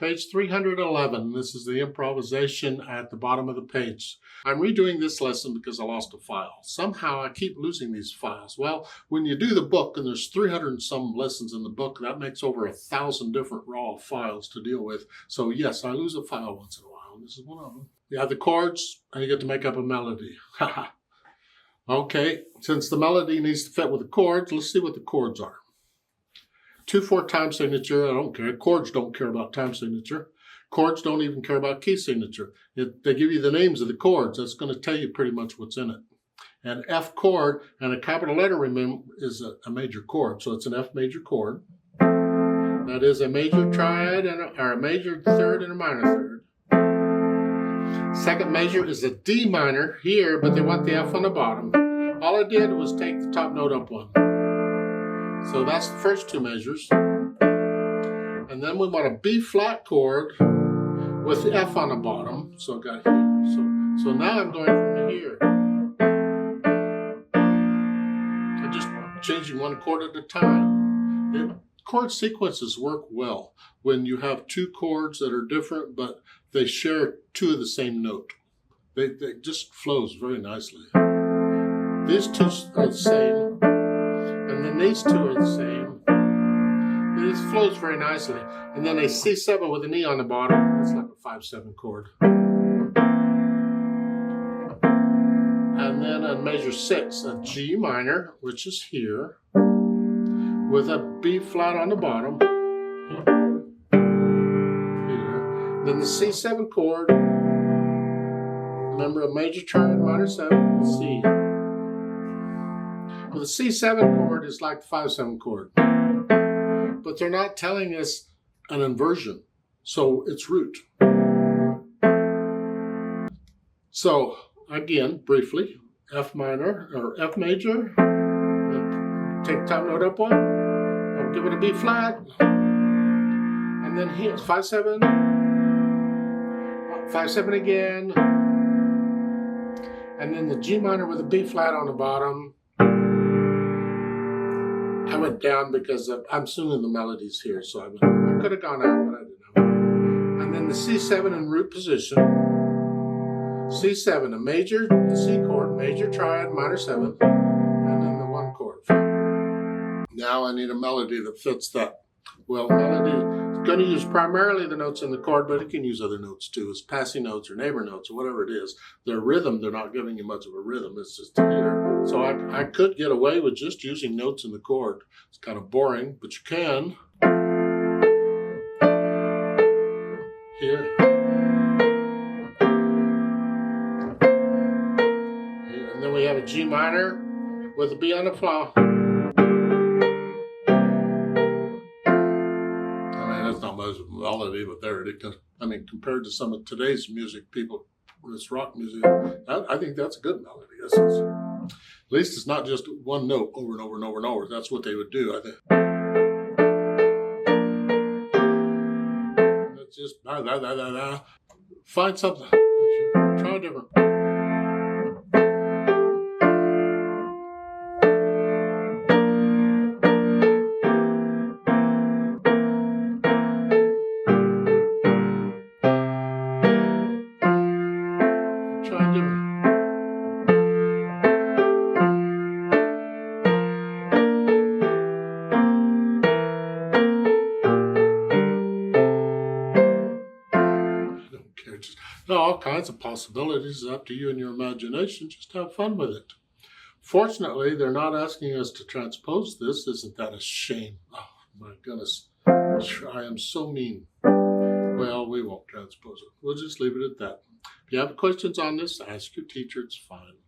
Page 311. This is the improvisation at the bottom of the page. I'm redoing this lesson because I lost a file. Somehow I keep losing these files. Well, when you do the book, and there's 300 and some lessons in the book, that makes over 1,000 different raw files to deal with. So yes, I lose a file once in a while, and this is one of them. You have the chords, and you get to make up a melody. Okay, since the melody needs to fit with the chords, let's see what the chords are. 2/4 time signature, I don't care. Chords don't care about time signature. Chords don't even care about key signature. They give you the names of the chords. That's going to tell you pretty much what's in it. An F chord and a capital letter, remember, is a major chord. So it's an F major chord. That is a major triad, or a major third and a minor third. Second measure is a D minor here, but they want the F on the bottom. All I did was take the top note up one. So that's the first two measures. And then we want a B flat chord with the F on the bottom. So I got here. So now I'm going from here. I'm just changing one chord at a time. The chord sequences work well when you have two chords that are different, but they share two of the same note. They just flows very nicely. These two are the same. And then these two are the same. It flows very nicely. And then a C7 with an E on the bottom. It's like a 5/7 chord. And then a measure 6, a G minor, which is here, with a B flat on the bottom. Here. Then the C7 chord. Remember, a major triad, minor 7, C. Well, the C7 chord is like the 5/7 chord, but they're not telling us an inversion, so it's root. So again, briefly, F minor or F major, take the top note up one, I'll give it a B flat, and then here it's 5/7, 5/7 again, and then the G minor with a B flat on the bottom. I went down because I'm assuming the melody's here, so I could have gone out, but I didn't. And then the C7 in root position. C7, a major C chord, major triad, minor 7, and then the 1 chord. Now I need a melody that fits that. Well, melody is going to use primarily the notes in the chord, but it can use other notes too, as passing notes or neighbor notes or whatever it is. Their rhythm, they're not giving you much of a rhythm. It's just here. So I could get away with just using notes in the chord. It's kind of boring, but you can. Here. And then we have a G minor with a B on the flaw. That's not much melody, but there it is. I mean, compared to some of today's music, people, this rock music, I think that's a good melody. At least it's not just one note over and over and over and over. That's what they would do, I think. That's just da, da, da, da, da. Find something. Try different. All kinds of possibilities. It's up to you and your imagination. Just have fun with it. Fortunately, they're not asking us to transpose this. Isn't that a shame? Oh, my goodness. I am so mean. Well, we won't transpose it. We'll just leave it at that. If you have questions on this, ask your teacher. It's fine.